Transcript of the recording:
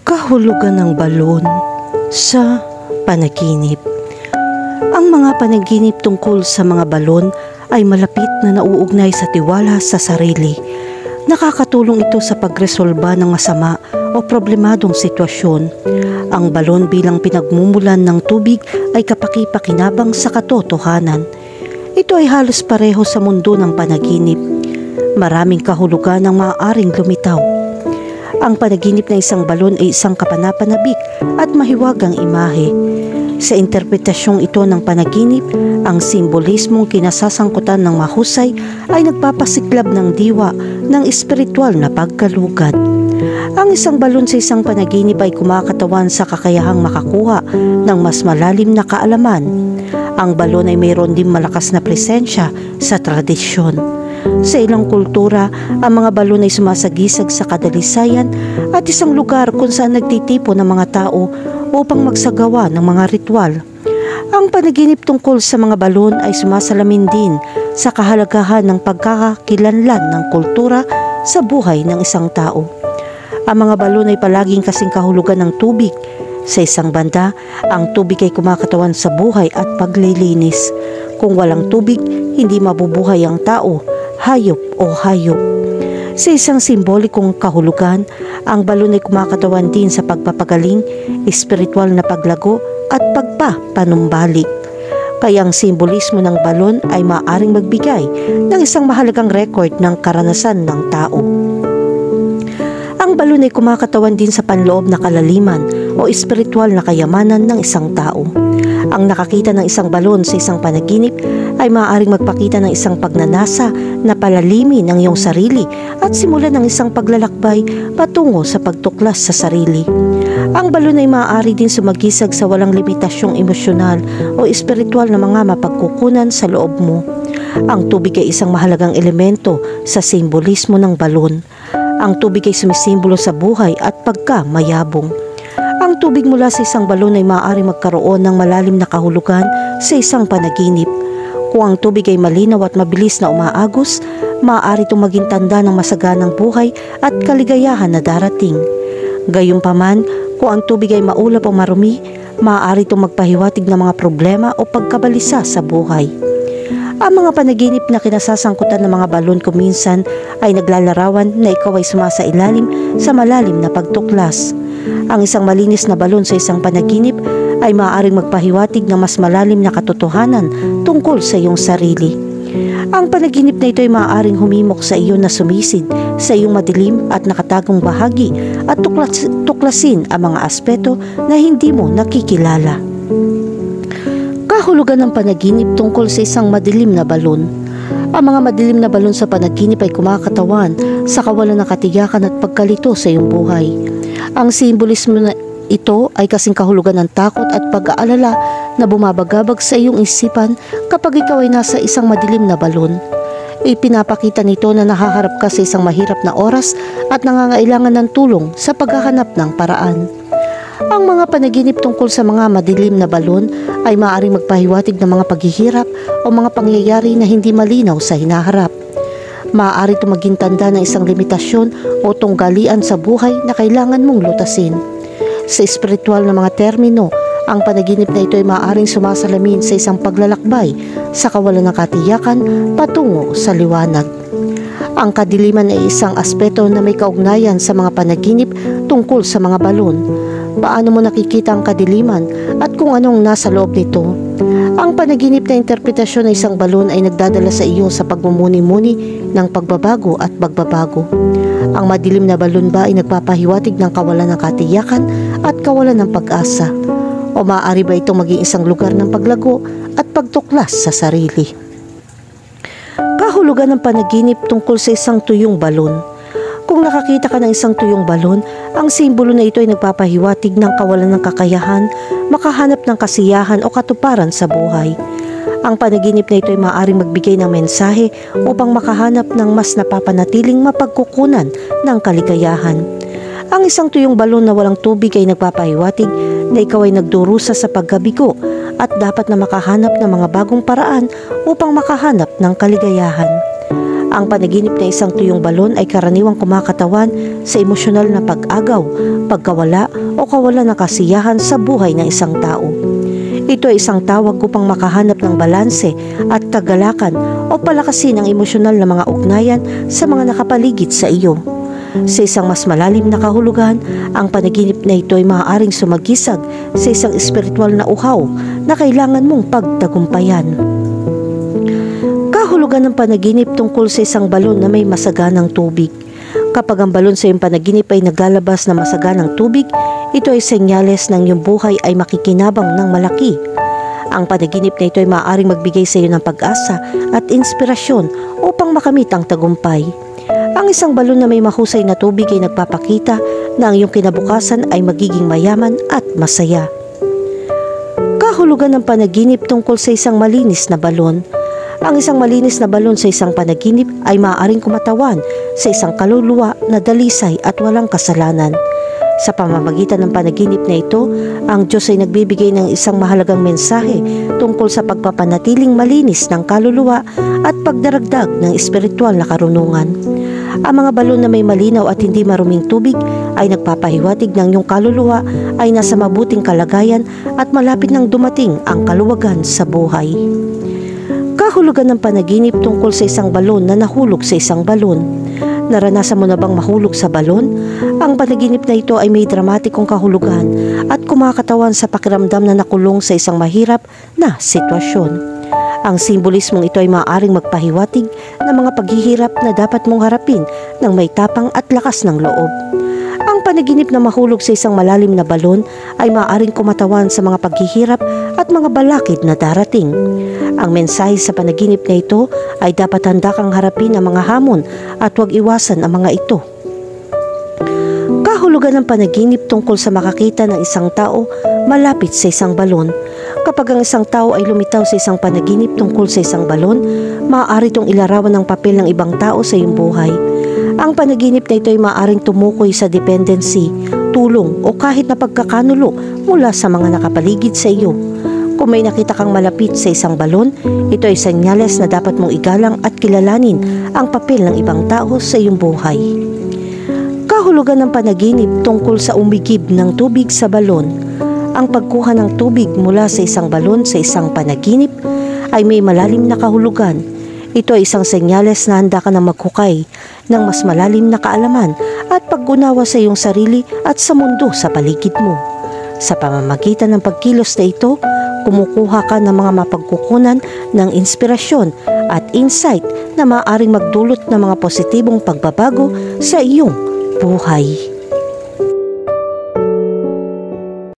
Kahulugan ng balon sa panaginip. Ang mga panaginip tungkol sa mga balon ay malapit na nauugnay sa tiwala sa sarili. Nakakatulong ito sa pagresolba ng masama o problemadong sitwasyon. Ang balon bilang pinagmumulan ng tubig ay kapaki-pakinabang sa katotohanan. Ito ay halos pareho sa mundo ng panaginip. Maraming kahulugan ang maaaring lumitaw. Ang panaginip ng isang balon ay isang kapanapanabik at mahiwagang imahe. Sa interpretasyong ito ng panaginip, ang simbolismong kinasasangkutan ng mahusay ay nagpapasiklab ng diwa ng espiritual na pagkalugad. Ang isang balon sa isang panaginip ay kumakatawan sa kakayahang makakuha ng mas malalim na kaalaman. Ang balon ay mayroon din malakas na presensya sa tradisyon. Sa ilang kultura, ang mga balon ay sumasagisag sa kadalisayan at isang lugar kung saan nagtitipon ng mga tao upang magsagawa ng mga ritual. Ang panaginip tungkol sa mga balon ay sumasalamin din sa kahalagahan ng pagkakakilanlan ng kultura sa buhay ng isang tao. Ang mga balon ay palaging kasing kahulugan ng tubig. Sa isang banda, ang tubig ay kumakatawan sa buhay at paglilinis. Kung walang tubig, hindi mabubuhay ang tao, hayop o hayop. Sa isang simbolikong kahulugan, ang balon ay kumakatawan din sa pagpapagaling, espiritual na paglago at pagpapanumbalik. Kaya ang simbolismo ng balon ay maaaring magbigay ng isang mahalagang record ng karanasan ng tao. Ang balon ay kumakatawan din sa panloob na kalaliman o espiritual na kayamanan ng isang tao. Ang nakakita ng isang balon sa isang panaginip ay maaaring magpakita ng isang pagnanasa na palalimin ang iyong sarili at simulan ng isang paglalakbay patungo sa pagtuklas sa sarili. Ang balon ay maaari din sumagisag sa walang limitasyong emosyonal o espiritual na mga mapagkukunan sa loob mo. Ang tubig ay isang mahalagang elemento sa simbolismo ng balon. Ang tubig ay sumisimbolo sa buhay at pagkamayabong. Ang tubig mula sa isang balon ay maaari magkaroon ng malalim na kahulugan sa isang panaginip. Kung ang tubig ay malinaw at mabilis na umaagos, maaari itong maging tanda ng masaganang buhay at kaligayahan na darating. Gayunpaman, kung ang tubig ay maulap o marumi, maaari itong magpahiwatig ng mga problema o pagkabalisa sa buhay. Ang mga panaginip na kinasasangkutan ng mga balon kuminsan ay naglalarawan na ikaw ay sumasailalim sa malalim na pagtuklas. Ang isang malinis na balon sa isang panaginip ay maaaring magpahiwatig ng mas malalim na katotohanan tungkol sa iyong sarili. Ang panaginip na ito ay maaaring humimok sa iyo na sumisid sa iyong madilim at nakatagong bahagi at tuklasin ang mga aspeto na hindi mo nakikilala. Kahulugan ng panaginip tungkol sa isang madilim na balon. Ang mga madilim na balon sa panaginip ay kumakatawan sa kawalan ng katiyakan at pagkalito sa iyong buhay. Ang simbolismo na ito ay kasing kahulugan ng takot at pag-aalala na bumabagabag sa iyong isipan kapag ikaw ay nasa isang madilim na balon. Ipinapakita nito na nahaharap ka sa isang mahirap na oras at nangangailangan ng tulong sa paghahanap ng paraan. Ang mga panaginip tungkol sa mga madilim na balon ay maaaring magpahiwatig ng mga paghihirap o mga pangyayari na hindi malinaw sa hinaharap. Maaari ito maging tanda ng isang limitasyon o tunggalian sa buhay na kailangan mong lutasin. Sa espiritual na mga termino, ang panaginip na ito ay maaaring sumasalamin sa isang paglalakbay sa kawalan ng katiyakan patungo sa liwanag. Ang kadiliman ay isang aspeto na may kaugnayan sa mga panaginip tungkol sa mga balon. Paano mo nakikita ang kadiliman at kung anong nasa loob nito? Ang panaginip na interpretasyon ng isang balon ay nagdadala sa iyo sa pagmumuni-muni ng pagbabago at pagbabago. Ang madilim na balon ba ay nagpapahiwatig ng kawalan ng katiyakan at kawalan ng pag-asa? O maaari ba itong maging isang lugar ng paglago at pagtuklas sa sarili? Kahulugan ng panaginip tungkol sa isang tuyong balon. Kung nakakita ka ng isang tuyong balon, ang simbolo na ito ay nagpapahiwatig ng kawalan ng kakayahan, makahanap ng kasiyahan o katuparan sa buhay. Ang panaginip na ito ay maaaring magbigay ng mensahe upang makahanap ng mas napapanatiling mapagkukunan ng kaligayahan. Ang isang tuyong balon na walang tubig ay nagpapahiwatig na ikaw ay nagdurusa sa pagkabigo at dapat na makahanap ng mga bagong paraan upang makahanap ng kaligayahan. Ang panaginip na isang tuyong balon ay karaniwang kumakatawan sa emosyonal na pag-agaw, pagkawala o kawalan ng kasiyahan sa buhay ng isang tao. Ito ay isang tawag upang makahanap ng balanse at kagalakan o palakasin ang emosyonal na mga ugnayan sa mga nakapaligid sa iyo. Sa isang mas malalim na kahulugan, ang panaginip na ito ay maaaring sumagisag sa isang espiritual na uhaw na kailangan mong pagtagumpayan. Kahulugan ng panaginip tungkol sa isang balon na may masaganang tubig. Kapag ang balon sa iyong panaginip ay naglalabas ng masaganang tubig, ito ay senyales ng iyong buhay ay makikinabang ng malaki. Ang panaginip na ito ay maaaring magbigay sa iyo ng pag-asa at inspirasyon upang makamit ang tagumpay. Ang isang balon na may mahusay na tubig ay nagpapakita na ang iyong kinabukasan ay magiging mayaman at masaya. Kahulugan ng panaginip tungkol sa isang malinis na balon. Ang isang malinis na balon sa isang panaginip ay maaaring kumatawan sa isang kaluluwa na dalisay at walang kasalanan. Sa pamamagitan ng panaginip na ito, ang Diyos ay nagbibigay ng isang mahalagang mensahe tungkol sa pagpapanatiling malinis ng kaluluwa at pagdaragdag ng espiritual na karunungan. Ang mga balon na may malinaw at hindi maruming tubig ay nagpapahiwatig ng iyong kaluluwa ay nasa mabuting kalagayan at malapit nang dumating ang kaluwagan sa buhay. Kahulugan ng panaginip tungkol sa isang balon na nahulog sa isang balon. Naranasan mo na bang mahulog sa balon? Ang panaginip na ito ay may dramatikong kahulugan at kumakatawan sa pakiramdam na nakulong sa isang mahirap na sitwasyon. Ang simbolismong ito ay maaaring magpahiwatig ng mga paghihirap na dapat mong harapin ng may tapang at lakas ng loob. Ang panaginip na mahulog sa isang malalim na balon ay maaaring kumatawan sa mga paghihirap at mga balakid na darating. Ang mensahe sa panaginip na ito ay dapat handa kang harapin ang mga hamon at huwag iwasan ang mga ito. Kahulugan ng panaginip tungkol sa makakita ng isang tao malapit sa isang balon. Kapag ang isang tao ay lumitaw sa isang panaginip tungkol sa isang balon, maaari itong ilarawan ng papel ng ibang tao sa iyong buhay. Ang panaginip na ito ay maaaring tumukoy sa dependency, tulong o kahit na pagkakanulo mula sa mga nakapaligid sa iyo. Kung may nakita kang malapit sa isang balon, ito ay senyales na dapat mong igalang at kilalanin ang papel ng ibang tao sa iyong buhay. Kahulugan ng panaginip tungkol sa umigib ng tubig sa balon. Ang pagkuha ng tubig mula sa isang balon sa isang panaginip ay may malalim na kahulugan. Ito ay isang senyales na handa ka na maghukay ng mas malalim na kaalaman at pag-unawa sa iyong sarili at sa mundo sa paligid mo. Sa pamamagitan ng pagkilos na ito, kumukuha ka ng mga mapagkukunan ng inspirasyon at insight na maaaring magdulot ng mga positibong pagbabago sa iyong buhay.